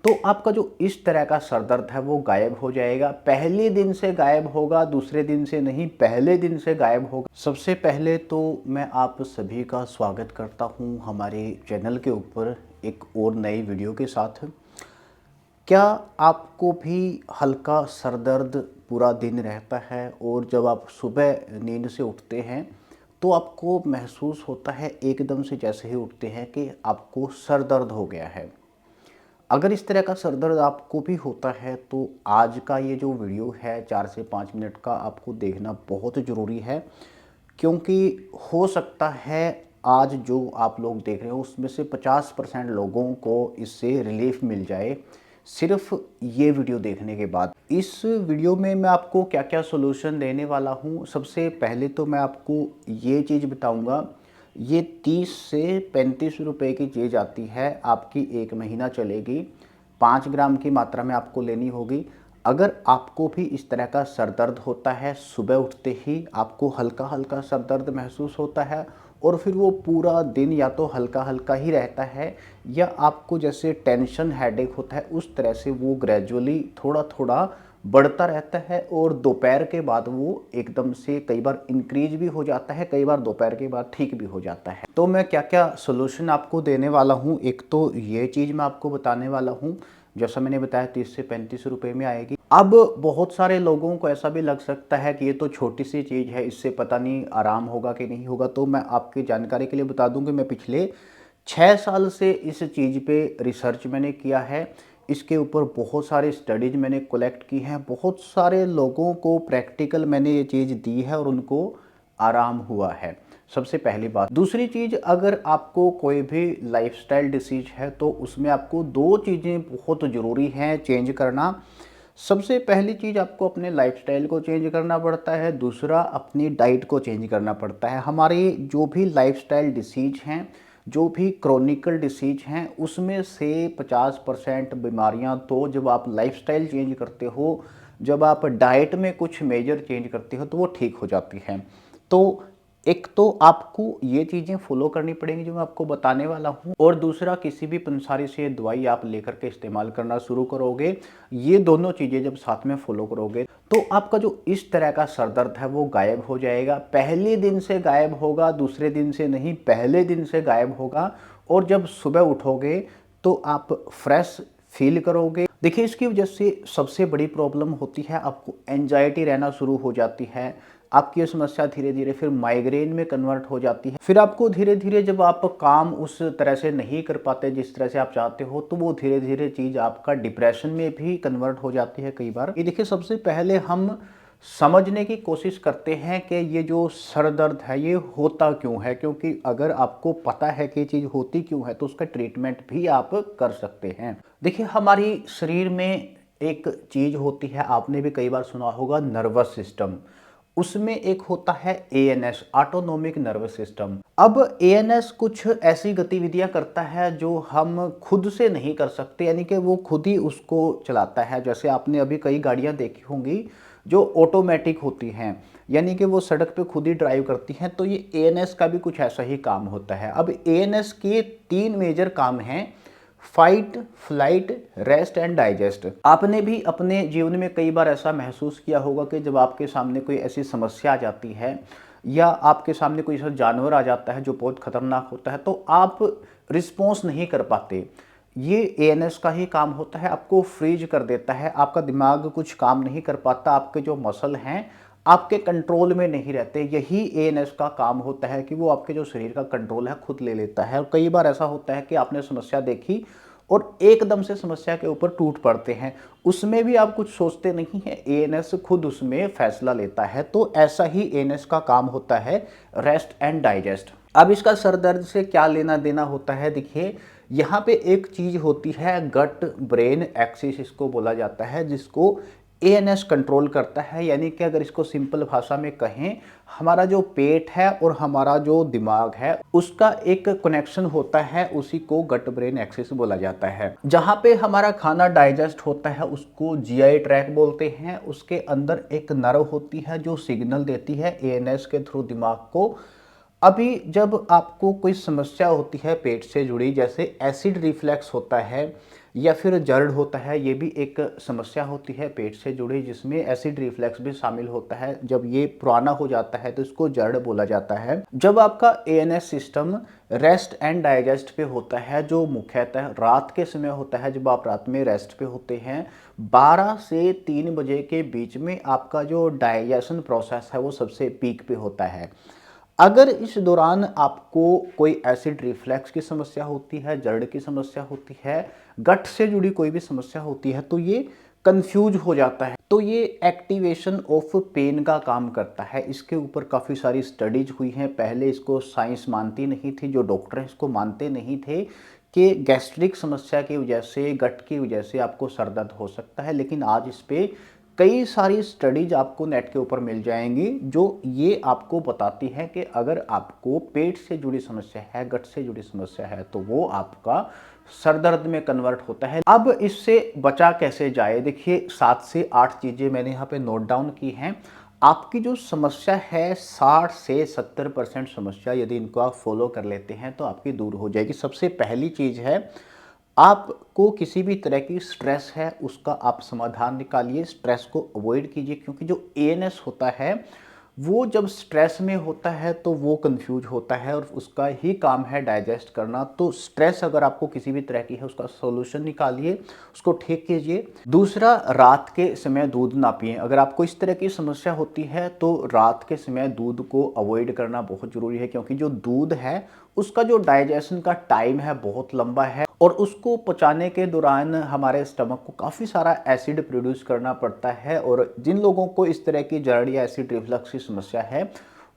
तो आपका जो इस तरह का सर दर्द है वो गायब हो जाएगा। पहले दिन से गायब होगा, दूसरे दिन से नहीं, पहले दिन से गायब होगा। सबसे पहले तो मैं आप सभी का स्वागत करता हूं हमारे चैनल के ऊपर एक और नई वीडियो के साथ। क्या आपको भी हल्का सर दर्द पूरा दिन रहता है और जब आप सुबह नींद से उठते हैं तो आपको महसूस होता है एकदम से जैसे ही उठते हैं कि आपको सर दर्द हो गया है? अगर इस तरह का सर दर्द आपको भी होता है तो आज का ये जो वीडियो है 4 से 5 मिनट का आपको देखना बहुत ज़रूरी है, क्योंकि हो सकता है आज जो आप लोग देख रहे हो उसमें से 50% लोगों को इससे रिलीफ मिल जाए सिर्फ ये वीडियो देखने के बाद। इस वीडियो में मैं आपको क्या क्या सोल्यूशन देने वाला हूँ। सबसे पहले तो मैं आपको ये चीज़ बताऊँगा, ये 30 से 35 रुपए की चीज़ आती है, आपकी 1 महीना चलेगी। 5 ग्राम की मात्रा में आपको लेनी होगी। अगर आपको भी इस तरह का सर दर्द होता है, सुबह उठते ही आपको हल्का हल्का सर दर्द महसूस होता है और फिर वो पूरा दिन या तो हल्का हल्का ही रहता है, या आपको जैसे टेंशन हेडेक होता है उस तरह से वो ग्रेजुअली थोड़ा थोड़ा बढ़ता रहता है और दोपहर के बाद वो एकदम से कई बार इंक्रीज भी हो जाता है, कई बार दोपहर के बाद ठीक भी हो जाता है। तो मैं क्या क्या सोल्यूशन आपको देने वाला हूँ, एक तो ये चीज़ मैं आपको बताने वाला हूँ, जैसा मैंने बताया 30 से 35 रुपए में आएगी। अब बहुत सारे लोगों को ऐसा भी लग सकता है कि ये तो छोटी सी चीज़ है, इससे पता नहीं आराम होगा कि नहीं होगा। तो मैं आपकी जानकारी के लिए बता दूं कि मैं पिछले 6 साल से इस चीज़ पे रिसर्च मैंने किया है। इसके ऊपर बहुत सारे स्टडीज मैंने कलेक्ट की हैं, बहुत सारे लोगों को प्रैक्टिकल मैंने ये चीज़ दी है और उनको आराम हुआ है। सबसे पहली बात। दूसरी चीज़, अगर आपको कोई भी लाइफस्टाइल डिसीज है तो उसमें आपको 2 चीज़ें बहुत ज़रूरी हैं चेंज करना। सबसे पहली चीज़, आपको अपने लाइफस्टाइल को चेंज करना पड़ता है, दूसरा अपनी डाइट को चेंज करना पड़ता है। हमारे जो भी लाइफस्टाइल डिसीज हैं, जो भी क्रोनिकल डिसीज हैं, उसमें से 50% बीमारियां तो जब आप लाइफस्टाइल चेंज करते हो, जब आप डाइट में कुछ मेजर चेंज करते हो तो वो ठीक हो जाती हैं। तो एक तो आपको ये चीज़ें फॉलो करनी पड़ेंगी जो मैं आपको बताने वाला हूँ, और दूसरा किसी भी पंसारी से दवाई आप लेकर के इस्तेमाल करना शुरू करोगे, ये दोनों चीज़ें जब साथ में फॉलो करोगे तो आपका जो इस तरह का सर दर्द है वो गायब हो जाएगा। पहले दिन से गायब होगा, दूसरे दिन से नहीं, पहले दिन से गायब होगा। और जब सुबह उठोगे तो आप फ्रेश फील करोगे। देखिए, इसकी वजह से सबसे बड़ी प्रॉब्लम होती है, आपको एंजाइटी रहना शुरू हो जाती है। आपकी ये समस्या धीरे धीरे फिर माइग्रेन में कन्वर्ट हो जाती है। फिर आपको धीरे धीरे जब आप काम उस तरह से नहीं कर पाते जिस तरह से आप चाहते हो, तो वो धीरे धीरे चीज़ आपका डिप्रेशन में भी कन्वर्ट हो जाती है कई बार। ये देखिए, सबसे पहले हम समझने की कोशिश करते हैं कि ये जो सर दर्द है ये होता क्यों है, क्योंकि अगर आपको पता है कि ये चीज़ होती क्यों है तो उसका ट्रीटमेंट भी आप कर सकते हैं। देखिए, हमारी शरीर में एक चीज़ होती है, आपने भी कई बार सुना होगा, नर्वस सिस्टम। उसमें एक होता है एएनएस, ऑटोनोमिक नर्वस सिस्टम। अब एएनएस कुछ ऐसी गतिविधियां करता है जो हम खुद से नहीं कर सकते, यानी कि वो खुद ही उसको चलाता है। जैसे आपने अभी कई गाड़ियां देखी होंगी जो ऑटोमेटिक होती हैं, यानी कि वो सड़क पे खुद ही ड्राइव करती हैं। तो ये एएनएस का भी कुछ ऐसा ही काम होता है। अब एएनएस के 3 मेजर काम हैं: fight, flight, rest and digest. आपने भी अपने जीवन में कई बार ऐसा महसूस किया होगा कि जब आपके सामने कोई ऐसी समस्या आ जाती है या आपके सामने कोई ऐसा जानवर आ जाता है जो बहुत खतरनाक होता है, तो आप रिस्पॉन्स नहीं कर पाते। ये एएनएस का ही काम होता है, आपको फ्रीज कर देता है, आपका दिमाग कुछ काम नहीं कर पाता, आपके जो मसल हैं आपके कंट्रोल में नहीं रहते। यही एएनएस का काम होता है कि वो आपके जो शरीर का कंट्रोल है खुद ले लेता है। और कई बार ऐसा होता है कि आपने समस्या देखी और एकदम से समस्या के ऊपर टूट पड़ते हैं, उसमें भी आप कुछ सोचते नहीं हैं, एएनएस खुद उसमें फैसला लेता है। तो ऐसा ही एएनएस का काम होता है, रेस्ट एंड डाइजेस्ट। अब इसका सर दर्द से क्या लेना देना होता है? देखिए, यहाँ पे एक चीज होती है, गट ब्रेन एक्सिस इसको बोला जाता है, जिसको एएनएस कंट्रोल करता है। यानी कि अगर इसको सिंपल भाषा में कहें, हमारा जो पेट है और हमारा जो दिमाग है उसका एक कनेक्शन होता है, उसी को गट ब्रेन एक्सिस बोला जाता है। जहाँ पे हमारा खाना डाइजेस्ट होता है उसको जीआई ट्रैक बोलते हैं। उसके अंदर एक नर्व होती है जो सिग्नल देती है एएनएस के थ्रू दिमाग को। अभी जब आपको कोई समस्या होती है पेट से जुड़ी, जैसे एसिड रिफ्लक्स होता है या फिर जर्ड होता है, ये भी एक समस्या होती है पेट से जुड़ी, जिसमें एसिड रिफ्लक्स भी शामिल होता है। जब ये पुराना हो जाता है तो इसको जर्ड बोला जाता है। जब आपका ANS system rest and digest पे होता है, जो मुख्यतः रात के समय होता है, जब आप रात में रेस्ट पे होते हैं, 12 से 3 बजे के बीच में आपका जो डाइजेशन प्रोसेस है वो सबसे पीक पे होता है। अगर इस दौरान आपको कोई एसिड रिफ्लक्स की समस्या होती है, जर्ड की समस्या होती है, गट से जुड़ी कोई भी समस्या होती है, तो ये कंफ्यूज हो जाता है। तो ये एक्टिवेशन ऑफ पेन का काम करता है। इसके ऊपर काफ़ी सारी स्टडीज हुई हैं। पहले इसको साइंस मानती नहीं थी, जो डॉक्टर हैं इसको मानते नहीं थे कि गैस्ट्रिक समस्या की वजह से, गट की वजह से आपको सर दर्द हो सकता है। लेकिन आज इस पे कई सारी स्टडीज आपको नेट के ऊपर मिल जाएंगी जो ये आपको बताती है कि अगर आपको पेट से जुड़ी समस्या है, गट से जुड़ी समस्या है, तो वो आपका सर दर्द में कन्वर्ट होता है। अब इससे बचा कैसे जाए, देखिए 7 से 8 चीज़ें मैंने यहाँ पे नोट डाउन की हैं। आपकी जो समस्या है 60 से 70% समस्या यदि इनको आप फॉलो कर लेते हैं तो आपकी दूर हो जाएगी। सबसे पहली चीज़ है, आपको किसी भी तरह की स्ट्रेस है उसका आप समाधान निकालिए, स्ट्रेस को अवॉइड कीजिए, क्योंकि जो एएनएस होता है वो जब स्ट्रेस में होता है तो वो कंफ्यूज होता है और उसका ही काम है डाइजेस्ट करना। तो स्ट्रेस अगर आपको किसी भी तरह की है उसका सॉल्यूशन निकालिए, उसको ठीक कीजिए। दूसरा, रात के समय दूध ना पिएं। अगर आपको इस तरह की समस्या होती है तो रात के समय दूध को अवॉइड करना बहुत ज़रूरी है, क्योंकि जो दूध है उसका जो डाइजेशन का टाइम है बहुत लंबा है और उसको पचाने के दौरान हमारे स्टमक को काफ़ी सारा एसिड प्रोड्यूस करना पड़ता है। और जिन लोगों को इस तरह की जर्ड या एसिड रिफ्लक्स की समस्या है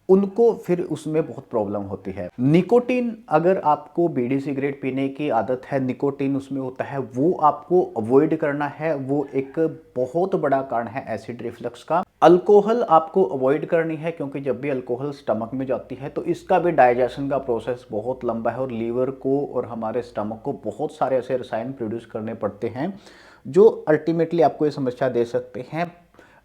उनको फिर उसमें बहुत प्रॉब्लम होती है। निकोटीन, अगर आपको बीड़ी सिगरेट पीने की आदत है, निकोटीन उसमें होता है, वो आपको अवॉइड करना है। वो एक बहुत बड़ा कारण है एसिड रिफ्लक्स का। अल्कोहल आपको अवॉइड करनी है, क्योंकि जब भी अल्कोहल स्टमक में जाती है तो इसका भी डाइजेशन का प्रोसेस बहुत लंबा है और लीवर को और हमारे स्टमक को बहुत सारे ऐसे रसायन प्रोड्यूस करने पड़ते हैं जो अल्टीमेटली आपको ये समस्या दे सकते हैं।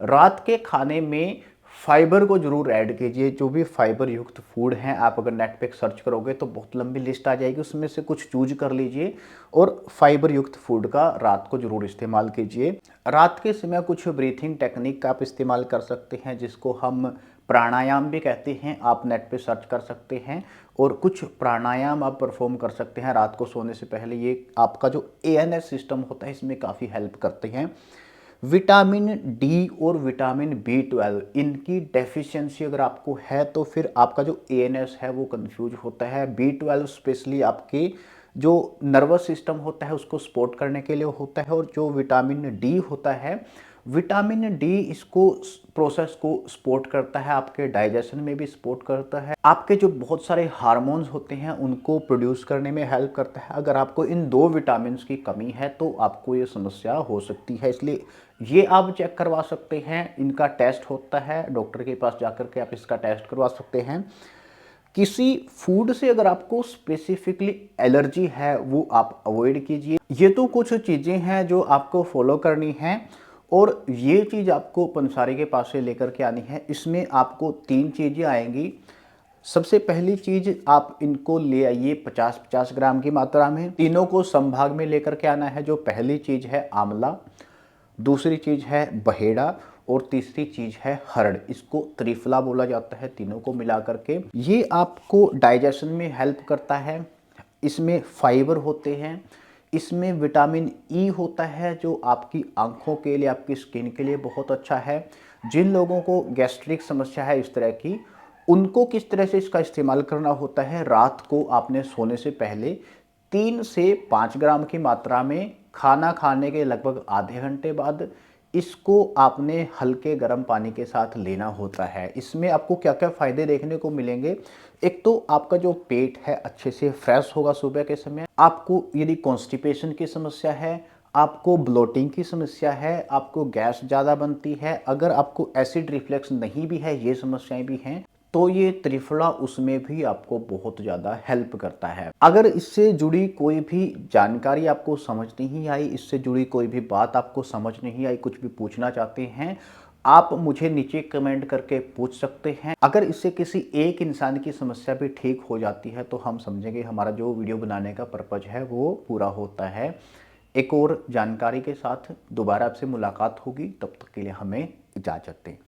रात के खाने में फाइबर को जरूर ऐड कीजिए। जो भी फाइबर युक्त फूड हैं, आप अगर नेट पे सर्च करोगे तो बहुत लंबी लिस्ट आ जाएगी, उसमें से कुछ चूज कर लीजिए और फाइबर युक्त फूड का रात को जरूर इस्तेमाल कीजिए। रात के समय कुछ ब्रीथिंग टेक्निक का आप इस्तेमाल कर सकते हैं, जिसको हम प्राणायाम भी कहते हैं। आप नेट पे सर्च कर सकते हैं और कुछ प्राणायाम आप परफॉर्म कर सकते हैं रात को सोने से पहले। ये आपका जो एएनएस सिस्टम होता है इसमें काफ़ी हेल्प करते हैं। विटामिन डी और विटामिन B12, इनकी डेफिशिएंसी अगर आपको है तो फिर आपका जो एएनएस है वो कंफ्यूज होता है। B12 स्पेशली आपके जो नर्वस सिस्टम होता है उसको सपोर्ट करने के लिए होता है, और जो विटामिन डी होता है, विटामिन डी इसको प्रोसेस को सपोर्ट करता है, आपके डाइजेशन में भी सपोर्ट करता है, आपके जो बहुत सारे हार्मोन्स होते हैं उनको प्रोड्यूस करने में हेल्प करता है। अगर आपको इन 2 विटामिन की कमी है तो आपको ये समस्या हो सकती है, इसलिए ये आप चेक करवा सकते हैं। इनका टेस्ट होता है, डॉक्टर के पास जाकर के आप इसका टेस्ट करवा सकते हैं। किसी फूड से अगर आपको स्पेसिफिकली एलर्जी है वो आप अवॉइड कीजिए। ये तो कुछ चीज़ें हैं जो आपको फॉलो करनी हैं, और ये चीज़ आपको पंसारी के पास से लेकर के आनी है। इसमें आपको 3 चीज़ें आएंगी। सबसे पहली चीज़, आप इनको ले आइए 50-50 ग्राम की मात्रा में। तीनों को समभाग में लेकर के आना है। जो पहली चीज़ है आंवला, दूसरी चीज़ है बहेड़ा और तीसरी चीज़ है हरड़। इसको त्रिफला बोला जाता है। तीनों को मिला करके ये आपको डाइजेशन में हेल्प करता है। इसमें फाइबर होते हैं, इसमें विटामिन ई होता है जो आपकी आंखों के लिए, आपकी स्किन के लिए बहुत अच्छा है। जिन लोगों को गैस्ट्रिक समस्या है इस तरह की, उनको किस तरह से इसका इस्तेमाल करना होता है, रात को आपने सोने से पहले 3 से 5 ग्राम की मात्रा में, खाना खाने के लगभग आधे घंटे बाद इसको आपने हल्के गर्म पानी के साथ लेना होता है। इसमें आपको क्या क्या फ़ायदे देखने को मिलेंगे। एक तो आपका जो पेट है अच्छे से फ्रेश होगा सुबह के समय। आपको यदि कॉन्स्टिपेशन की समस्या है, आपको ब्लोटिंग की समस्या है, आपको गैस ज़्यादा बनती है, अगर आपको एसिड रिफ्लक्स नहीं भी है, ये समस्याएं भी हैं, तो ये त्रिफला उसमें भी आपको बहुत ज़्यादा हेल्प करता है। अगर इससे जुड़ी कोई भी जानकारी आपको समझ नहीं आई, इससे जुड़ी कोई भी बात आपको समझ नहीं आई, कुछ भी पूछना चाहते हैं, आप मुझे नीचे कमेंट करके पूछ सकते हैं। अगर इससे किसी एक इंसान की समस्या भी ठीक हो जाती है तो हम समझेंगे हमारा जो वीडियो बनाने का पर्पज है वो पूरा होता है। एक और जानकारी के साथ दोबारा आपसे मुलाकात होगी, तब तक के लिए हमें इजाज़त दें।